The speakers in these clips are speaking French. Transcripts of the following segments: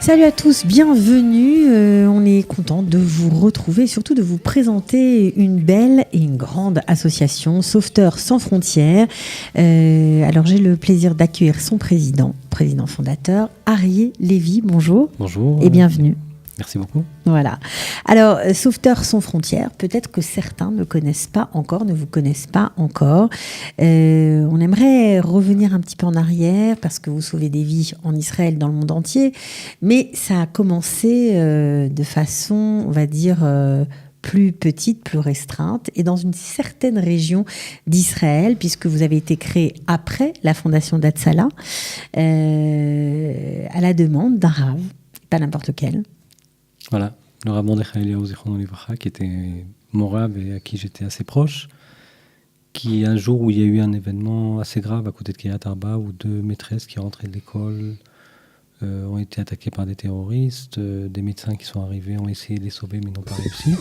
Salut à tous, bienvenue. On est content de vous retrouver, surtout de vous présenter une belle et une grande association, Sauveteurs sans frontières. Alors j'ai le plaisir d'accueillir son président fondateur, Arié Lévy. Bonjour. Bonjour. Et bienvenue. Merci beaucoup. Voilà. Alors, Sauveteurs sans frontières, peut-être que certains ne connaissent pas encore, ne vous connaissent pas encore. On aimerait revenir un petit peu en arrière parce que vous sauvez des vies en Israël, dans le monde entier. Mais ça a commencé de façon, on va dire, plus petite, plus restreinte et dans une certaine région d'Israël, puisque vous avez été créé après la fondation d'Hatzalah, à la demande d'un rav, pas n'importe quel. Voilà, le Rav Mordechai Eliyahu Zichrono Livracha, qui était mon Rav et à qui j'étais assez proche, qui un jour où il y a eu un événement assez grave à côté de Kiryat Arba, où 2 maîtresses qui rentraient de l'école ont été attaquées par des terroristes, des médecins qui sont arrivés ont essayé de les sauver mais n'ont pas réussi.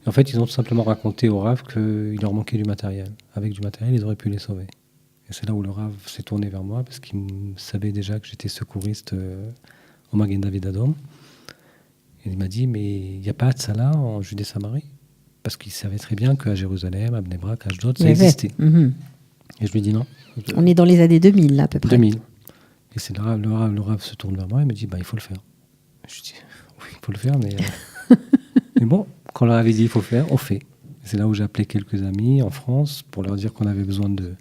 Et en fait, ils ont tout simplement raconté au Rav qu'il leur manquait du matériel. Avec du matériel, ils auraient pu les sauver. Et c'est là où le Rav s'est tourné vers moi, parce qu'il savait déjà que j'étais secouriste au Magen David Adom. Et il m'a dit, mais il n'y a pas Hatzalah en Judée-Samarie? Parce qu'il savait très bien qu'à Jérusalem, à Bnei Brak, à Ashdod, ça existait. Et je lui ai dit non. On est dans les années 2000, là, à peu près. 2000. Et c'est là, le Rav se tourne vers moi et me dit, il faut le faire. Je lui dis, oui, il faut le faire, mais... mais bon, quand on leur avait dit, il faut le faire, on fait. Et c'est là où j'ai appelé quelques amis en France pour leur dire qu'on avait besoin de...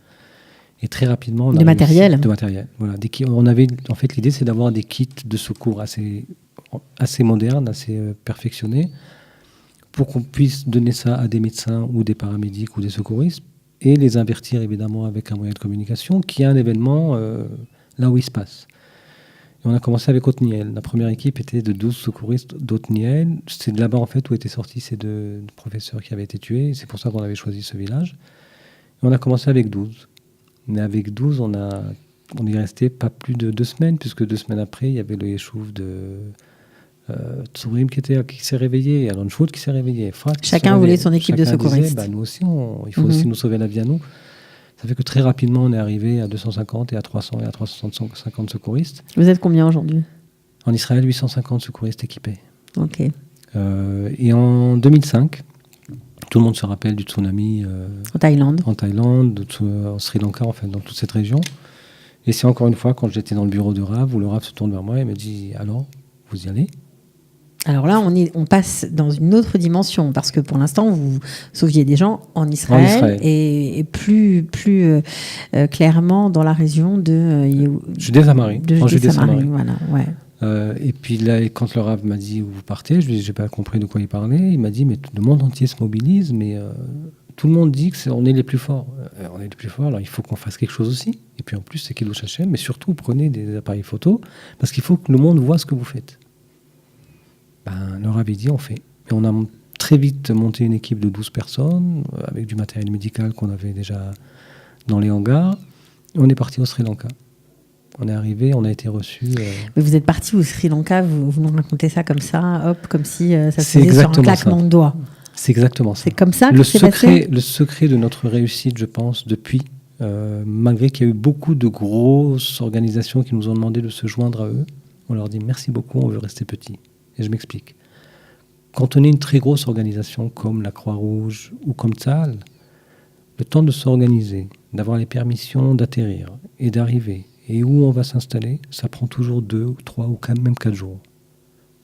Et très rapidement... On de matériel. De matériel, voilà. On avait, en fait, l'idée, c'est d'avoir des kits de secours assez moderne, assez perfectionné, pour qu'on puisse donner ça à des médecins ou des paramédics ou des secouristes et les invertir évidemment avec un moyen de communication qui est un événement là où il se passe. Et on a commencé avec Otniel. La première équipe était de 12 secouristes d'Otniel. C'est de là-bas en fait où étaient sortis ces 2 professeurs qui avaient été tués. C'est pour ça qu'on avait choisi ce village. Et on a commencé avec 12. Mais avec 12, on est resté pas plus de 2 semaines, puisque 2 semaines après, il y avait le yeshuv de Tsurim qui s'est réveillé, Alon Shwout qui s'est réveillé. Chacun voulait son équipe de secouristes. Nous aussi, il faut aussi nous sauver la vie à nous. Ça fait que très rapidement, on est arrivé à 250 et à 300 et à 350 secouristes. Vous êtes combien aujourd'hui? En Israël, 850 secouristes équipés. Ok. Et en 2005, tout le monde se rappelle du tsunami en Thaïlande, en Sri Lanka, en fait, dans toute cette région. Et c'est encore une fois, quand j'étais dans le bureau de Rav, où le Rav se tourne vers moi et me dit « Alors, vous y allez ?» Alors là, on passe dans une autre dimension, parce que pour l'instant, vous sauviez des gens en Israël. Et plus clairement dans la région de Judée-Samarie. En Judée-Samarie, voilà, ouais. Et puis là, quand le Rav m'a dit « Où vous partez ?» Je lui ai dit « J'ai pas compris de quoi il parlait. » Il m'a dit « Mais le monde entier se mobilise, mais tout le monde dit qu'on est les plus forts. On est les plus forts, alors il faut qu'on fasse quelque chose aussi. Et puis en plus, c'est Kiddush Hashem, mais surtout, prenez des appareils photo, parce qu'il faut que le monde voit ce que vous faites. » Le Rav a dit, on fait. Et on a très vite monté une équipe de 12 personnes, avec du matériel médical qu'on avait déjà dans les hangars. Et on est parti au Sri Lanka. On est arrivé, on a été reçus. Mais vous êtes parti au Sri Lanka, vous nous racontez ça comme ça, hop, comme si ça se faisait sur un claquement de doigts. C'est exactement ça. C'est comme ça que c'est passé. Le secret de notre réussite, je pense, depuis, malgré qu'il y a eu beaucoup de grosses organisations qui nous ont demandé de se joindre à eux, on leur dit merci beaucoup, on veut rester petit. Et je m'explique. Quand on est une très grosse organisation comme la Croix-Rouge ou comme Tzahal, le temps de s'organiser, d'avoir les permissions d'atterrir et d'arriver, et où on va s'installer, ça prend toujours 2 ou 3 ou même 4 jours.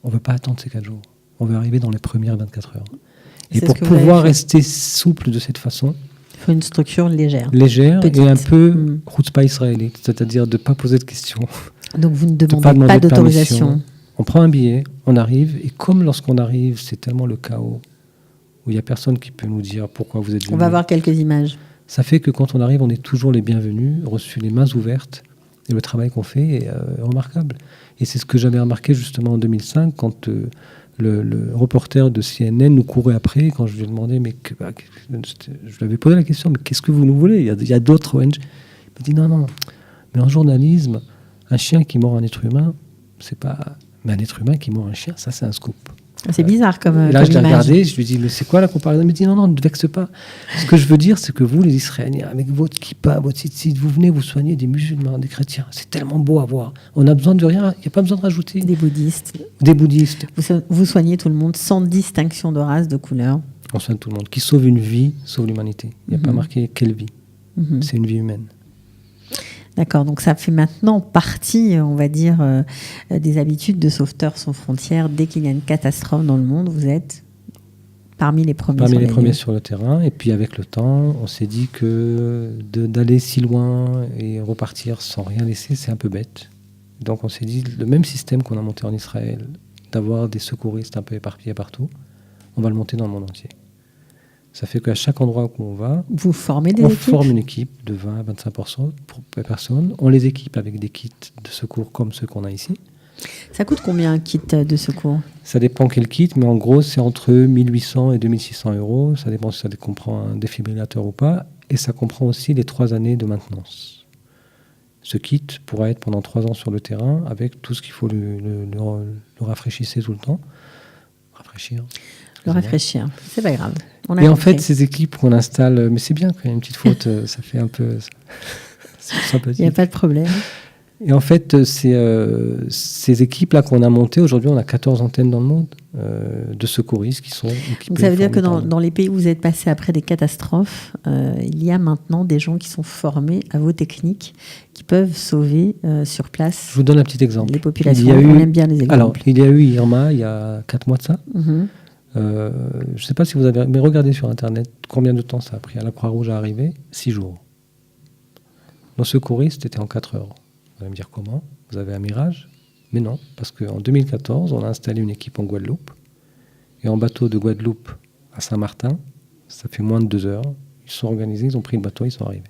On ne veut pas attendre ces 4 jours. On veut arriver dans les premières 24 heures. Et pour pouvoir rester souple de cette façon, il faut une structure légère. Petite. Et un peu chutzpah israélite, c'est-à-dire de ne pas poser de questions. Donc vous ne demandez pas d'autorisation. On prend un billet, on arrive, et comme lorsqu'on arrive, c'est tellement le chaos, où il n'y a personne qui peut nous dire pourquoi vous êtes venus. On va voir quelques images. Ça fait que quand on arrive, on est toujours les bienvenus, reçus les mains ouvertes, et le travail qu'on fait est remarquable. Et c'est ce que j'avais remarqué justement en 2005, quand le reporter de CNN nous courait après, quand je lui ai demandé, je lui avais posé la question, mais qu'est-ce que vous nous voulez? Il y a d'autres ONG. Il m'a dit, non, mais en journalisme, un chien qui mord un être humain, c'est pas... Mais un être humain qui mord un chien, ça c'est un scoop. C'est bizarre comme Et là, comme je l'ai image. regardé, je lui dis, mais c'est quoi la comparaison? Il me dit, non, ne te vexe pas. Ce que je veux dire, c'est que vous, les Israéliens, avec votre kippa, votre tzitzit, vous venez vous soigner des musulmans, des chrétiens. C'est tellement beau à voir. On a besoin de rien, il n'y a pas besoin de rajouter. Des bouddhistes. Des bouddhistes. Vous soignez tout le monde sans distinction de race, de couleur. On soigne tout le monde. Qui sauve une vie, sauve l'humanité. Il n'y a pas marqué quelle vie. Mhm. C'est une vie humaine. D'accord, donc ça fait maintenant partie, on va dire, des habitudes de Sauveteurs sans frontières. Dès qu'il y a une catastrophe dans le monde, vous êtes parmi les premiers. Parmi sur les les premiers lieux. sur le terrain. Et puis avec le temps, on s'est dit que d'aller si loin et repartir sans rien laisser, c'est un peu bête. Donc on s'est dit, le même système qu'on a monté en Israël, d'avoir des secouristes un peu éparpillés partout, on va le monter dans le monde entier. Ça fait qu'à chaque endroit où on va, Vous formez des on équipes. forme une équipe de 20 à 25% pour personnes. On les équipe avec des kits de secours comme ceux qu'on a ici. Ça coûte combien un kit de secours? Ça dépend quel kit, mais en gros, c'est entre 1800 et 2600 euros. Ça dépend si ça comprend un défibrillateur ou pas. Et ça comprend aussi les 3 années de maintenance. Ce kit pourra être pendant 3 ans sur le terrain avec tout ce qu'il faut le rafraîchissez tout le temps. Rafraîchir. Le rafraîchir, c'est pas grave. On a Et en compris. fait, ces équipes qu'on installe, mais c'est bien quand il y a une petite faute, ça fait un peu c'est Il n'y a sympathique. pas de problème. Et en fait, ces équipes-là qu'on a montées, aujourd'hui, on a 14 antennes dans le monde de secouristes qui sont équipées. Donc ça veut dire que formées par dans les pays où vous êtes passé après des catastrophes, il y a maintenant des gens qui sont formés à vos techniques, qui peuvent sauver sur place Je vous donne un petit exemple. les populations. Il y a On eu- aime bien les exemples. Alors, il y a eu Irma, il y a 4 mois de ça. Mhm. Je ne sais pas si vous avez... Mais regardez sur Internet combien de temps ça a pris à la Croix-Rouge à arriver. 6 jours. Nos secouristes étaient en 4 heures. Vous allez me dire comment? Vous avez un mirage? Mais non, parce qu'en 2014, on a installé une équipe en Guadeloupe. Et en bateau de Guadeloupe à Saint-Martin, ça fait moins de 2 heures. Ils se sont organisés, ils ont pris le bateau, ils sont arrivés.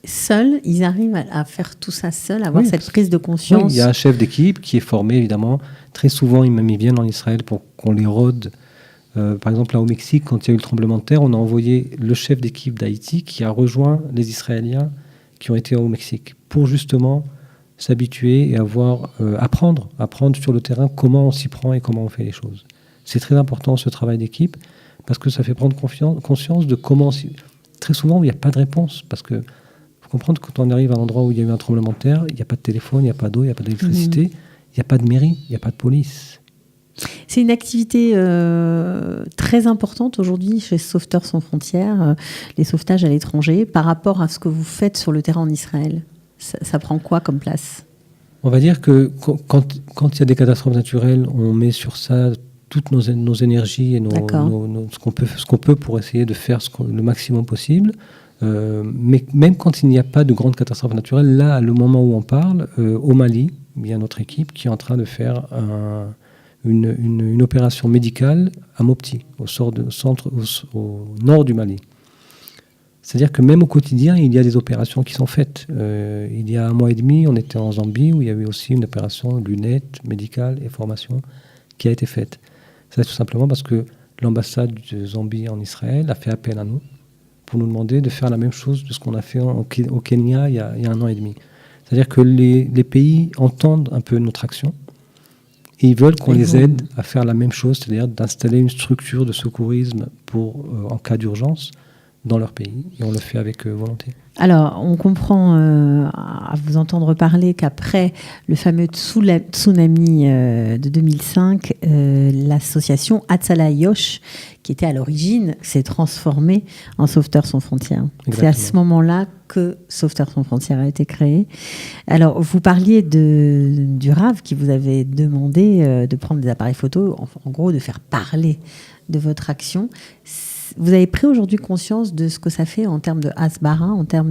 Seuls, ils arrivent à faire tout ça seuls, à avoir Oui, cette parce- prise de Oui, conscience. il y a un chef d'équipe qui est formé, évidemment. Très souvent, ils viennent en Israël pour qu'on les rôde. Par exemple, là au Mexique, quand il y a eu le tremblement de terre, on a envoyé le chef d'équipe d'Haïti qui a rejoint les Israéliens qui ont été au Mexique pour justement s'habituer et apprendre sur le terrain comment on s'y prend et comment on fait les choses. C'est très important ce travail d'équipe parce que ça fait prendre conscience de comment... Très souvent, il n'y a pas de réponse parce que faut comprendre que quand on arrive à un endroit où il y a eu un tremblement de terre, il n'y a pas de téléphone, il n'y a pas d'eau, il n'y a pas d'électricité, il n'y a pas de mairie, il n'y a pas de police. C'est une activité très importante aujourd'hui chez Sauveteurs sans frontières, les sauvetages à l'étranger, par rapport à ce que vous faites sur le terrain en Israël. Ça prend quoi comme place? On va dire que quand il y a des catastrophes naturelles, on met sur ça toutes nos énergies et ce qu'on peut pour essayer de faire le maximum possible. Mais même quand il n'y a pas de grande catastrophe naturelle, là, le moment où on parle, au Mali, il y a notre équipe qui est en train de faire une opération médicale à Mopti, au nord du Mali. C'est-à-dire que même au quotidien, il y a des opérations qui sont faites. Il y a 1 mois et demi, on était en Zambie où il y avait aussi une opération lunettes, médicale et formation qui a été faite. C'est tout simplement parce que l'ambassade de Zambie en Israël a fait appel à nous pour nous demander de faire la même chose de ce qu'on a fait au Kenya il y a 1 an et demi. C'est-à-dire que les pays entendent un peu notre action et ils veulent qu'on les aide à faire la même chose, c'est-à-dire d'installer une structure de secourisme en cas d'urgence dans leur pays. Et on le fait avec volonté. Alors, on comprend à vous entendre parler qu'après le fameux tsunami de 2005, l'association Hatzalah Yosh, qui était à l'origine, s'est transformée en Sauveteurs sans frontières. Exactement. C'est à ce moment-là que Sauveteurs sans frontières a été créé. Alors, vous parliez du RAV qui vous avait demandé de prendre des appareils photo, en gros de faire parler de votre action. Vous avez pris aujourd'hui conscience de ce que ça fait en termes de hasbara, en termes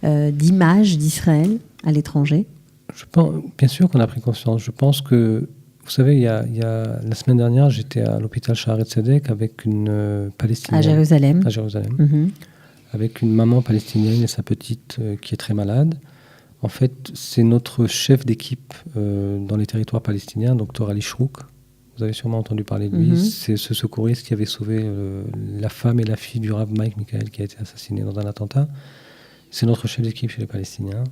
d'image d'Israël à l'étranger? Bien sûr qu'on a pris conscience. Je pense que, vous savez, il y a la semaine dernière, j'étais à l'hôpital Shaare Tzedek avec une Palestinienne. À Jérusalem. À Jérusalem. Mm-hmm. Avec une maman palestinienne et sa petite qui est très malade. En fait, c'est notre chef d'équipe dans les territoires palestiniens, Dr Ali Shrouk. Vous avez sûrement entendu parler de lui. Mm-hmm. C'est ce secouriste qui avait sauvé la femme et la fille du Rav Mike Michael qui a été assassiné dans un attentat. C'est notre chef d'équipe chez les Palestiniens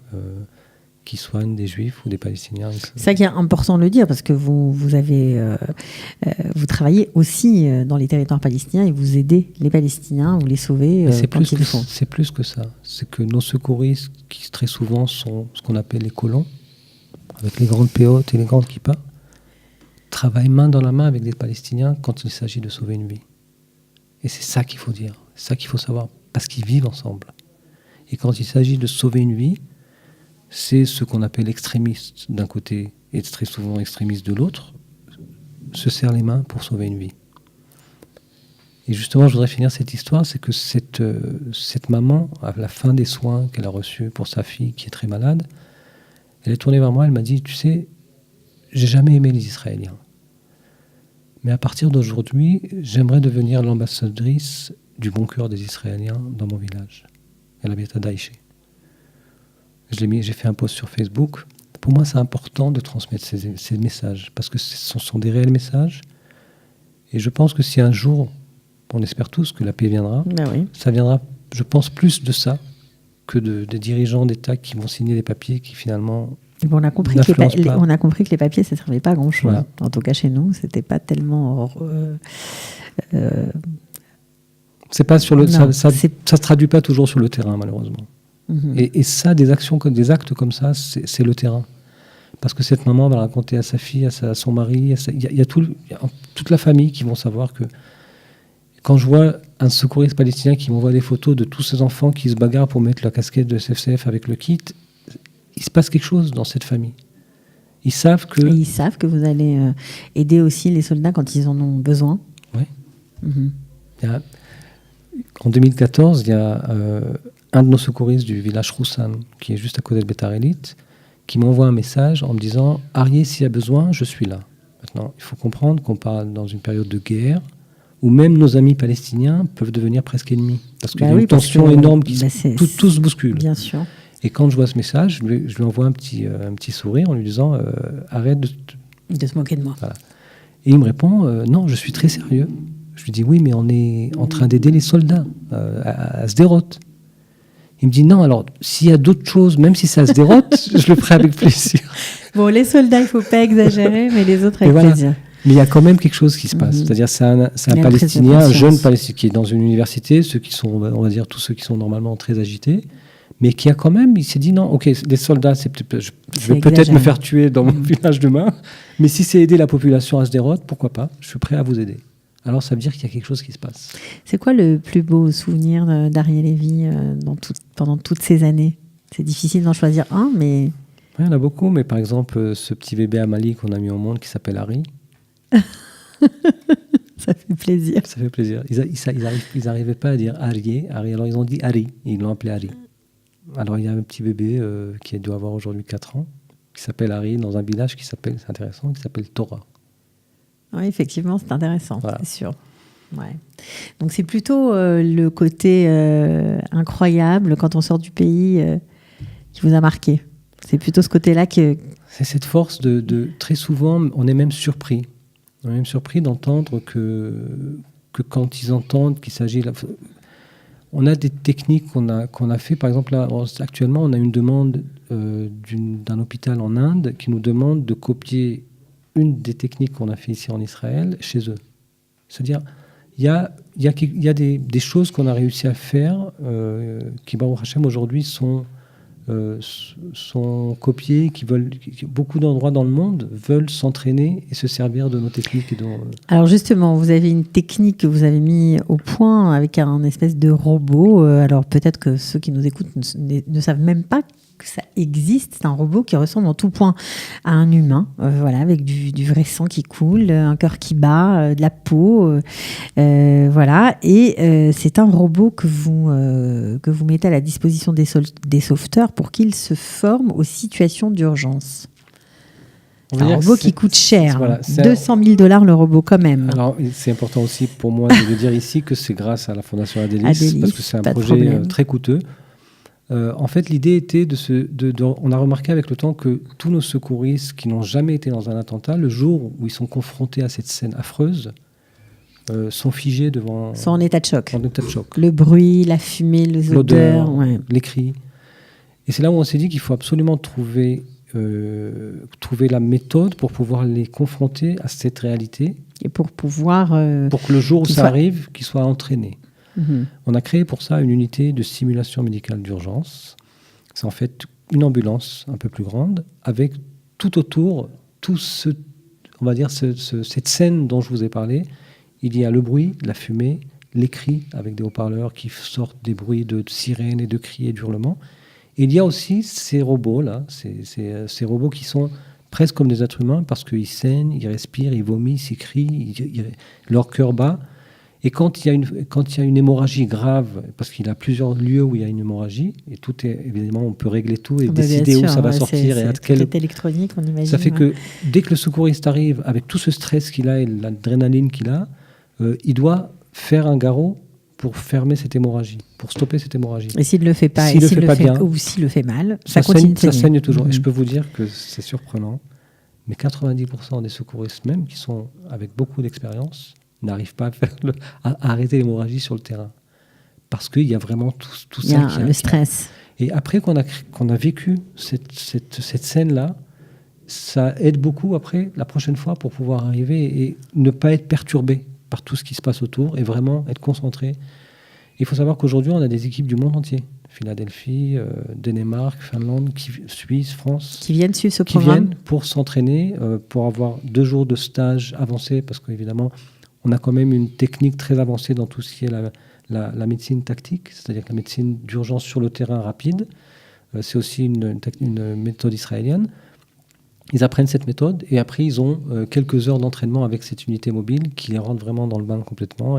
qui soignent des Juifs ou des Palestiniens. C'est ça qui est important de le dire, parce que vous travaillez aussi dans les territoires palestiniens et vous aidez les Palestiniens, vous les sauvez quand il le faut. C'est plus que ça. C'est que nos secouristes, qui très souvent sont ce qu'on appelle les colons, avec les grandes péotes et les grandes kippas, travaillent main dans la main avec des Palestiniens quand il s'agit de sauver une vie. Et c'est ça qu'il faut dire, c'est ça qu'il faut savoir, parce qu'ils vivent ensemble. Et quand il s'agit de sauver une vie, c'est ce qu'on appelle extrémiste d'un côté et très souvent extrémiste de l'autre, se serrent les mains pour sauver une vie. Et justement, je voudrais finir cette histoire, c'est que cette maman, à la fin des soins qu'elle a reçus pour sa fille qui est très malade, elle est tournée vers moi, elle m'a dit, tu sais, j'ai jamais aimé les Israéliens. Mais à partir d'aujourd'hui, j'aimerais devenir l'ambassadrice du bon cœur des Israéliens dans mon village. Elle habite à Daïché. J'ai fait un post sur Facebook. Pour moi, c'est important de transmettre ces messages, parce que ce sont des réels messages. Et je pense que si un jour, on espère tous que la paix viendra, oui. Ça viendra, je pense, plus de ça que des dirigeants d'État qui vont signer des papiers qui finalement... On a compris que les papiers, ça ne servait pas à grand-chose. Voilà. En tout cas, chez nous, c'était pas tellement... c'est pas sur le, ça se traduit pas toujours sur le terrain, malheureusement. Mm-hmm. Et ça, des actes comme ça, c'est le terrain. Parce que cette maman va raconter à sa fille, à son mari, il y a toute la famille qui vont savoir que quand je vois un secouriste palestinien qui m'envoie des photos de tous ces enfants qui se bagarrent pour mettre la casquette de SFCF avec le kit, il se passe quelque chose dans cette famille. Ils savent que vous allez aider aussi les soldats quand ils en ont besoin. Oui. Mm-hmm. En 2014, il y a un de nos secouristes du village Roussan, qui est juste à côté de Beitar Illit, qui m'envoie un message en me disant « Arié, s'il y a besoin, je suis là ». Maintenant, il faut comprendre qu'on parle dans une période de guerre, où même nos amis palestiniens peuvent devenir presque ennemis. Parce qu'il y a une tension énorme, tout se bouscule. Bien sûr. Et quand je vois ce message, je lui envoie un petit sourire en lui disant arrête de se moquer de moi. Voilà. Et il me répond non, je suis très sérieux. Je lui dis oui, mais on est en train d'aider les soldats à Sderot. Il me dit non, alors s'il y a d'autres choses, même si ça se dérote, je le ferai avec plaisir. Bon, les soldats, il ne faut pas exagérer, mais les autres avec plaisir. Mais il y a quand même quelque chose qui se passe. C'est-à-dire c'est un Palestinien, un jeune Palestinien qui est dans une université, ceux qui sont, on va dire tous ceux qui sont normalement très agités, mais qui a quand même, il s'est dit non, ok, les soldats, je vais peut-être me faire tuer dans mon village demain, mais si c'est aider la population à Sderot, pourquoi pas, je suis prêt à vous aider. Alors ça veut dire qu'il y a quelque chose qui se passe. C'est quoi le plus beau souvenir d'Arié Lévy pendant toutes ces années ? C'est difficile d'en choisir un, mais... Oui, il y en a beaucoup, mais par exemple, ce petit bébé à Mali qu'on a mis au monde qui s'appelle Harry. Ça fait plaisir. Ça fait plaisir. Ils n'arrivaient pas à dire Harry, alors ils ont dit Harry, et ils l'ont appelé Harry. Alors il y a un petit bébé qui doit avoir aujourd'hui 4 ans, qui s'appelle Harry, dans un village qui s'appelle Torah. Oui, effectivement, c'est intéressant, voilà. C'est sûr. Ouais. Donc c'est plutôt le côté incroyable quand on sort du pays qui vous a marqué. C'est plutôt ce côté-là que... C'est cette force de très souvent, on est même surpris. On est même surpris d'entendre que quand ils entendent qu'il s'agit... On a des techniques qu'on a fait. Par exemple, là, actuellement, on a une demande d'un hôpital en Inde qui nous demande de copier une des techniques qu'on a fait ici en Israël chez eux. C'est-à-dire, il y a des choses qu'on a réussi à faire qui, Baruch Hashem, aujourd'hui sont copiées, beaucoup d'endroits dans le monde veulent s'entraîner et se servir de nos techniques. Alors justement, vous avez une technique que vous avez mis au point avec un espèce de robot. Alors peut-être que ceux qui nous écoutent ne savent même pas que ça existe. C'est un robot qui ressemble en tout point à un humain, voilà, avec du vrai sang qui coule, un cœur qui bat, de la peau, voilà. Et c'est un robot que vous mettez à la disposition des sauveteurs pour qu'ils se forment aux situations d'urgence. C'est un robot qui coûte cher, voilà, $200 000 le robot quand même. Alors c'est important aussi pour moi de dire ici que c'est grâce à la Fondation Adélis, parce que c'est un projet très coûteux. En fait, l'idée était on a remarqué avec le temps que tous nos secouristes qui n'ont jamais été dans un attentat, le jour où ils sont confrontés à cette scène affreuse, sont figés devant... Sont en état de choc. En état de choc. Le bruit, la fumée, les odeurs. Ouais. Les cris. Et c'est là où on s'est dit qu'il faut absolument trouver la méthode pour pouvoir les confronter à cette réalité. Et pour pouvoir... pour que le jour où ça arrive, qu'ils soient entraînés. Mhm. On a créé pour ça une unité de simulation médicale d'urgence. C'est en fait une ambulance un peu plus grande, avec tout autour, on va dire cette scène dont je vous ai parlé. Il y a le bruit, la fumée, les cris avec des haut-parleurs qui sortent des bruits de sirènes et de cris et d'hurlements. Et il y a aussi ces robots-là, ces robots qui sont presque comme des êtres humains parce qu'ils saignent, ils respirent, ils vomissent, ils crient, leur cœur bat. Et quand il y a une hémorragie grave, parce qu'il y a plusieurs lieux où il y a une hémorragie, et tout est, évidemment, on peut régler tout et décider où ça va sortir. Et c'est électronique, on imagine. Ça fait que dès que le secouriste arrive, avec tout ce stress qu'il a et l'adrénaline qu'il a, il doit faire un garrot pour fermer cette hémorragie, pour stopper cette hémorragie. Et s'il ne le fait pas, s'il le fait pas bien, ou s'il le fait mal, ça continue de saigner. Ça saigne toujours. Et je peux vous dire que c'est surprenant, mais 90% des secouristes, même qui sont avec beaucoup d'expérience, n'arrivent pas à arrêter l'hémorragie sur le terrain. Parce qu'il y a vraiment tout ça. Il y a le stress. Et après qu'on a vécu cette scène-là, ça aide beaucoup après, la prochaine fois, pour pouvoir arriver et ne pas être perturbé par tout ce qui se passe autour et vraiment être concentré. Il faut savoir qu'aujourd'hui, on a des équipes du monde entier. Philadelphie, Danemark, Finlande, Suisse, France. Qui viennent suivre ce programme. Qui viennent pour s'entraîner, pour avoir 2 jours de stage avancé, parce qu'évidemment, on a quand même une technique très avancée dans tout ce qui est la médecine tactique, c'est-à-dire la médecine d'urgence sur le terrain rapide. C'est aussi une méthode israélienne. Ils apprennent cette méthode et après, ils ont quelques heures d'entraînement avec cette unité mobile qui les rentre vraiment dans le bain complètement.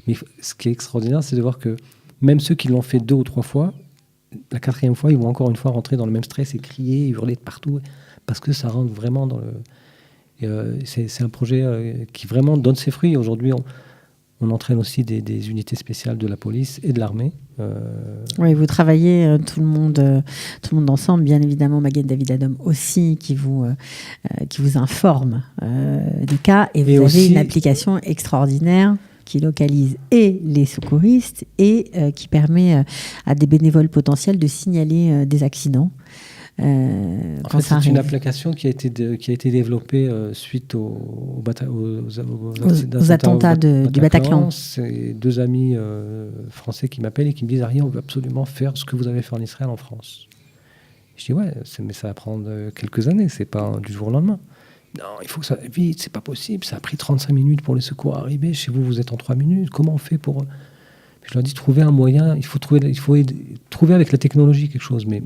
Mais ce qui est extraordinaire, c'est de voir que même ceux qui l'ont fait 2 ou 3 fois, la 4e fois, ils vont encore une fois rentrer dans le même stress et crier, hurler de partout, parce que ça rentre vraiment dans le... c'est un projet qui vraiment donne ses fruits. Aujourd'hui, on entraîne aussi des unités spéciales de la police et de l'armée. Oui, vous travaillez tout le monde ensemble, bien évidemment. Magen David Adom aussi, qui vous informe des cas. Et vous avez une application extraordinaire qui localise et les secouristes et qui permet à des bénévoles potentiels de signaler des accidents. En fait, c'est une application qui a été développée suite aux attentats du Bataclan. C'est 2 amis français qui m'appellent et qui me disent « Ari, on veut absolument faire ce que vous avez fait en Israël en France. » Je dis « Ouais, mais ça va prendre quelques années, c'est pas du jour au lendemain. » Non, il faut que ça aille vite, c'est pas possible, ça a pris 35 minutes pour les secours à arriver, chez vous, vous êtes en 3 minutes, comment on fait pour... Je leur dis « Trouver un moyen, il faut trouver avec la technologie quelque chose, mais... »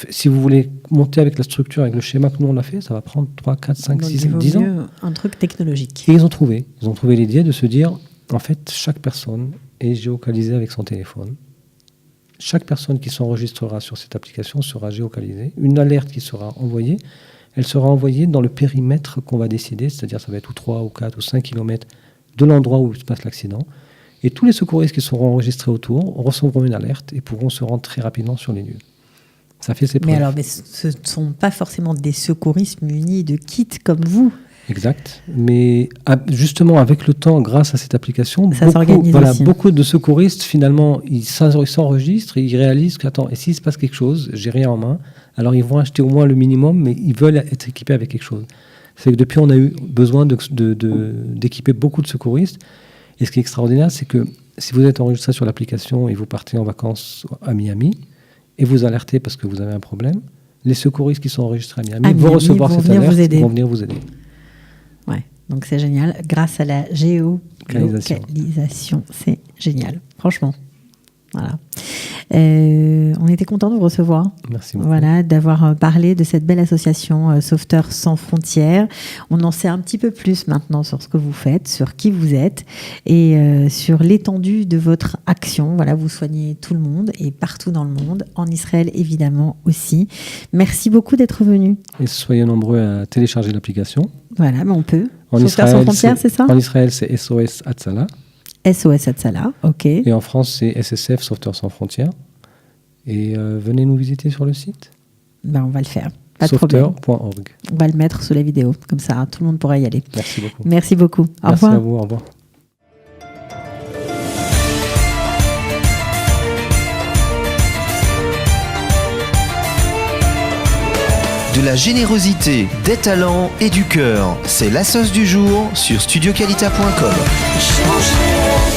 Si vous voulez monter avec la structure, avec le schéma que nous on a fait, ça va prendre 3, 4, 5, 6, 10 ans. Un truc technologique. Et ils ont trouvé l'idée de se dire, en fait, chaque personne est géolocalisée avec son téléphone. Chaque personne qui s'enregistrera sur cette application sera géolocalisée. Une alerte qui sera envoyée, elle sera envoyée dans le périmètre qu'on va décider, c'est-à-dire ça va être 3 ou 4 ou 5 km de l'endroit où se passe l'accident. Et tous les secouristes qui seront enregistrés autour recevront une alerte et pourront se rendre très rapidement sur les lieux. Ça fait ses preuves. Mais ce ne sont pas forcément des secouristes munis de kits comme vous. Exact. Mais justement, avec le temps, grâce à cette application, aussi. Beaucoup de secouristes, finalement, ils s'enregistrent et ils réalisent qu'attends, et s'il se passe quelque chose, j'ai rien en main, alors ils vont acheter au moins le minimum, mais ils veulent être équipés avec quelque chose. C'est que depuis, on a eu besoin d'équiper beaucoup de secouristes. Et ce qui est extraordinaire, c'est que si vous êtes enregistré sur l'application et vous partez en vacances à Miami, et vous alertez parce que vous avez un problème, les secouristes qui sont enregistrés à Miami vont recevoir cette alerte et vont venir vous aider. Ouais, donc c'est génial. Grâce à la géolocalisation, c'est génial, franchement. Voilà. On était content de vous recevoir. Merci beaucoup. Voilà, d'avoir parlé de cette belle association Sauveteurs sans frontières. On en sait un petit peu plus maintenant sur ce que vous faites, sur qui vous êtes et sur l'étendue de votre action. Voilà, vous soignez tout le monde et partout dans le monde, en Israël évidemment aussi. Merci beaucoup d'être venu. Et soyez nombreux à télécharger l'application. Voilà, mais on peut. Sauveteurs sans frontières, c'est ça ? En Israël, c'est SOS Hatzalah. SOS Hatzalah, ok. Et en France, c'est SSF, Sauveteurs sans frontières. Et venez nous visiter sur le site. Ben, on va le faire. Pas de problème. Sauveteur.org. On va le mettre sous la vidéo. Comme ça, tout le monde pourra y aller. Merci beaucoup. Merci beaucoup. Au revoir. Merci à vous. Au revoir. la générosité, des talents et du cœur. C'est la sauce du jour sur studioqualita.com.